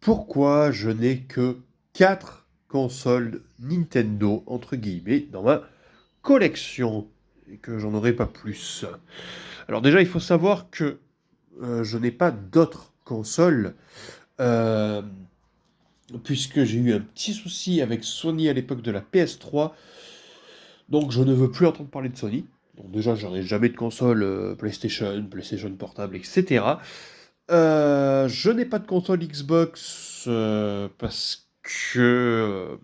Pourquoi je n'ai que 4 consoles Nintendo, entre guillemets, dans ma collection, et que j'en aurai pas plus. Alors déjà, il faut savoir que je n'ai pas d'autres consoles, euh, puisque j'ai eu un petit souci avec Sony à l'époque de la PS3, donc je ne veux plus entendre parler de Sony. Donc déjà, j'en ai jamais de console PlayStation, PlayStation portable, etc. Je n'ai pas de console Xbox parce que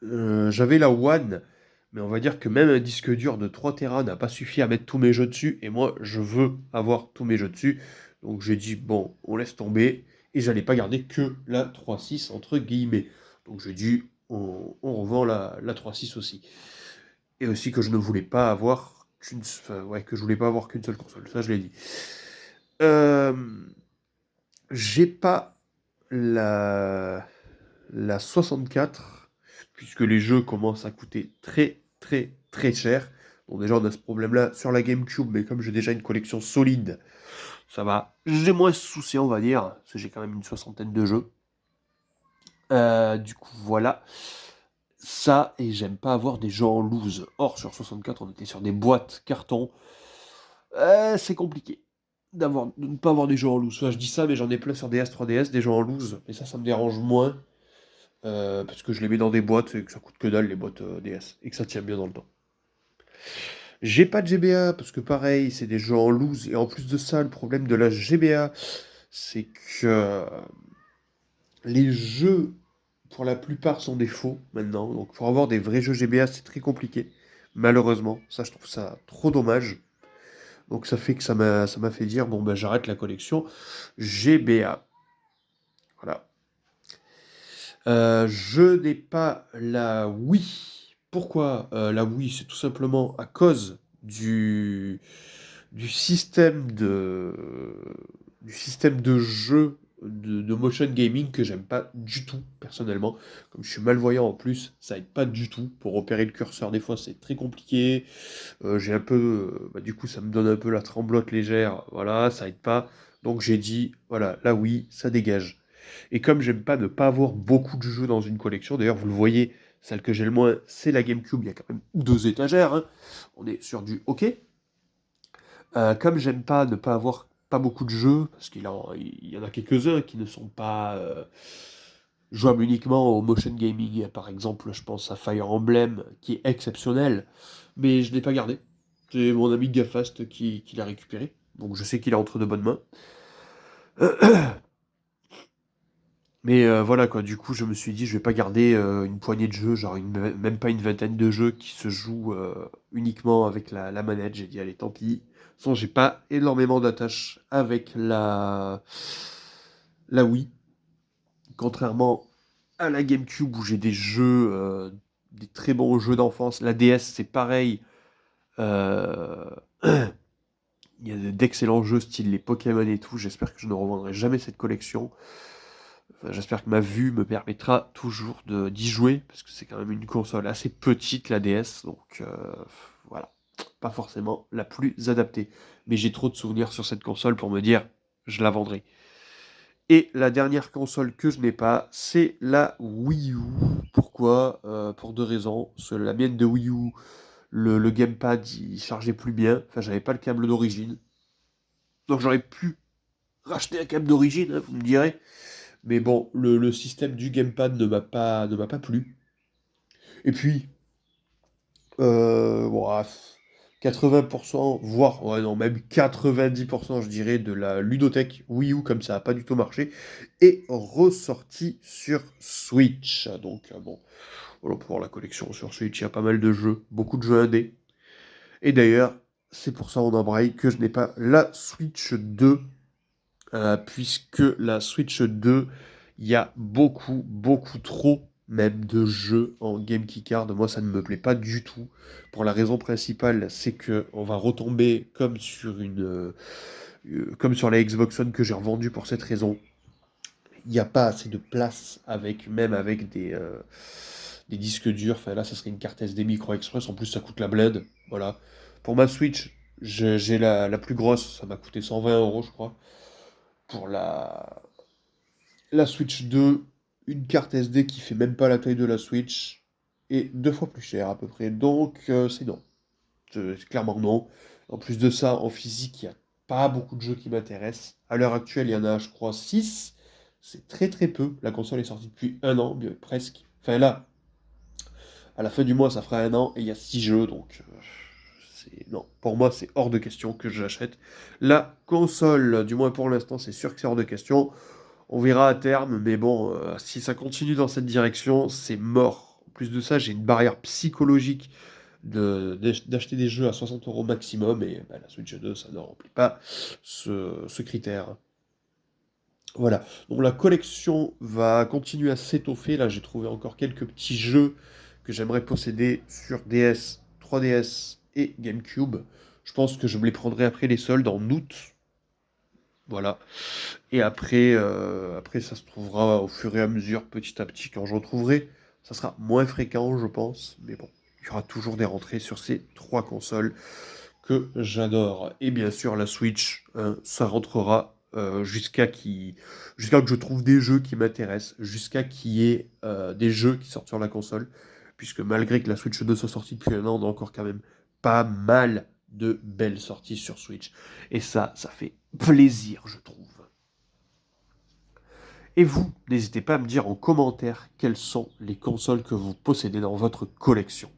j'avais la One, mais on va dire que même un disque dur de 3 Tera n'a pas suffi à mettre tous mes jeux dessus, et moi je veux avoir tous mes jeux dessus. Donc j'ai dit bon, on laisse tomber, et j'allais pas garder que la 3.6 entre guillemets. Donc j'ai dit on revend la 3.6 aussi. Et aussi que je ne voulais pas avoir enfin, ouais, que je voulais pas avoir qu'une seule console, ça je l'ai dit. Euh, j'ai pas la, la 64, puisque les jeux commencent à coûter très très très cher. Bon, déjà on a ce problème-là sur la GameCube, mais comme j'ai déjà une collection solide, ça va. J'ai moins ce souci, on va dire, parce que j'ai quand même une soixantaine de jeux. Du coup, voilà. Ça, et j'aime pas avoir des jeux en loose. Or, sur 64, on était sur des boîtes carton. C'est compliqué de ne pas avoir des jeux en loose. Enfin, je dis ça, mais j'en ai plein sur DS, 3DS, des jeux en loose. Et ça me dérange moins. Parce que je les mets dans des boîtes et que ça coûte que dalle, les boîtes DS. Et que ça tient bien dans le temps. J'ai pas de GBA, parce que pareil, c'est des jeux en loose. Et en plus de ça, le problème de la GBA, c'est que les jeux, pour la plupart, sont des faux maintenant. Donc pour avoir des vrais jeux GBA, c'est très compliqué. Malheureusement, ça, je trouve ça trop dommage. Donc ça fait que ça m'a fait dire, bon ben j'arrête la collection GBA. Voilà. Je n'ai pas la Wii. Pourquoi la Wii? C'est tout simplement à cause du système du système de jeu de motion gaming que j'aime pas du tout personnellement. Comme je suis malvoyant en plus, ça aide pas du tout pour repérer le curseur. Des fois, c'est très compliqué. J'ai un peu, du coup, ça me donne un peu la tremblote légère. Voilà, ça aide pas. Donc j'ai dit, voilà, là oui, ça dégage. Et comme j'aime pas ne pas avoir beaucoup de jeux dans une collection, d'ailleurs vous le voyez, celle que j'ai le moins, c'est la GameCube, il y a quand même 2 étagères, hein. On est sur du hockey. Comme j'aime pas ne pas avoir pas beaucoup de jeux, parce il y en a quelques-uns qui ne sont pas jouables uniquement au motion gaming. Par exemple, je pense à Fire Emblem, qui est exceptionnel, mais je ne l'ai pas gardé. C'est mon ami Gafast qui l'a récupéré, donc je sais qu'il est entre de bonnes mains. Mais voilà quoi, du coup je me suis dit je vais pas garder une poignée de jeux, genre même pas une vingtaine de jeux qui se jouent uniquement avec la manette. J'ai dit allez tant pis. De toute façon j'ai pas énormément d'attaches avec la Wii, contrairement à la GameCube où j'ai des jeux, des très bons jeux d'enfance. La DS c'est pareil. euh, Il y a d'excellents jeux style les Pokémon et tout. J'espère que je ne revendrai jamais cette collection. Enfin, j'espère que ma vue me permettra toujours d'y jouer, parce que c'est quand même une console assez petite, la DS, donc voilà, pas forcément la plus adaptée. Mais j'ai trop de souvenirs sur cette console pour me dire, je la vendrai. Et la dernière console que je n'ai pas, c'est la Wii U. Pourquoi? Pour 2 raisons. Parce que la mienne de Wii U, le gamepad, il chargeait plus bien. Enfin, j'avais pas le câble d'origine. Donc j'aurais pu racheter un câble d'origine, hein, vous me direz. Mais bon, le système du gamepad ne m'a pas plu. Et puis, bon, 80%, voire, ouais, non, même 90%, je dirais, de la ludothèque Wii U, comme ça n'a pas du tout marché, est ressorti sur Switch. Donc, bon, voilà, pour voir la collection sur Switch, il y a pas mal de jeux, beaucoup de jeux indés. Et d'ailleurs, c'est pour ça, on embraye, que je n'ai pas la Switch 2, puisque la Switch 2, il y a beaucoup, beaucoup trop même de jeux en Game Keycard. Moi, ça ne me plaît pas du tout. Pour la raison principale, c'est que on va retomber comme sur la Xbox One que j'ai revendue pour cette raison. Il n'y a pas assez de place même avec des disques durs. Enfin là, ça serait une carte SD Micro Express. En plus, ça coûte la blinde. Voilà. Pour ma Switch, j'ai la plus grosse. Ça m'a coûté 120 euros, je crois. Pour La Switch 2, une carte SD qui fait même pas la taille de la Switch, et 2 fois plus cher à peu près. Donc c'est non. C'est clairement non. En plus de ça, en physique, il n'y a pas beaucoup de jeux qui m'intéressent. À l'heure actuelle, il y en a, je crois, 6. C'est très très peu. La console est sortie depuis un an, bien, presque. Enfin là, à la fin du mois, ça fera un an, et il y a 6 jeux, donc non. Pour moi, c'est hors de question que je l'achète. La console, du moins pour l'instant, c'est sûr que c'est hors de question. On verra à terme, mais bon, si ça continue dans cette direction, c'est mort. En plus de ça, j'ai une barrière psychologique d'acheter des jeux à 60 € maximum, et bah, la Switch 2, ça ne remplit pas ce critère. Voilà, donc la collection va continuer à s'étoffer. Là, j'ai trouvé encore quelques petits jeux que j'aimerais posséder sur DS, 3DS et GameCube. Je pense que je me les prendrai après les soldes en août. Voilà. Et après, ça se trouvera au fur et à mesure, petit à petit, quand je retrouverai. Ça sera moins fréquent, je pense. Mais bon, il y aura toujours des rentrées sur ces 3 consoles que j'adore. Et bien sûr, la Switch, hein, ça rentrera jusqu'à que je trouve des jeux qui m'intéressent, jusqu'à qu'il y ait des jeux qui sortent sur la console. Puisque malgré que la Switch 2 soit sortie depuis un an, on a encore quand même pas mal de belles sorties sur Switch. Et ça fait plaisir, je trouve. Et vous, n'hésitez pas à me dire en commentaire quelles sont les consoles que vous possédez dans votre collection.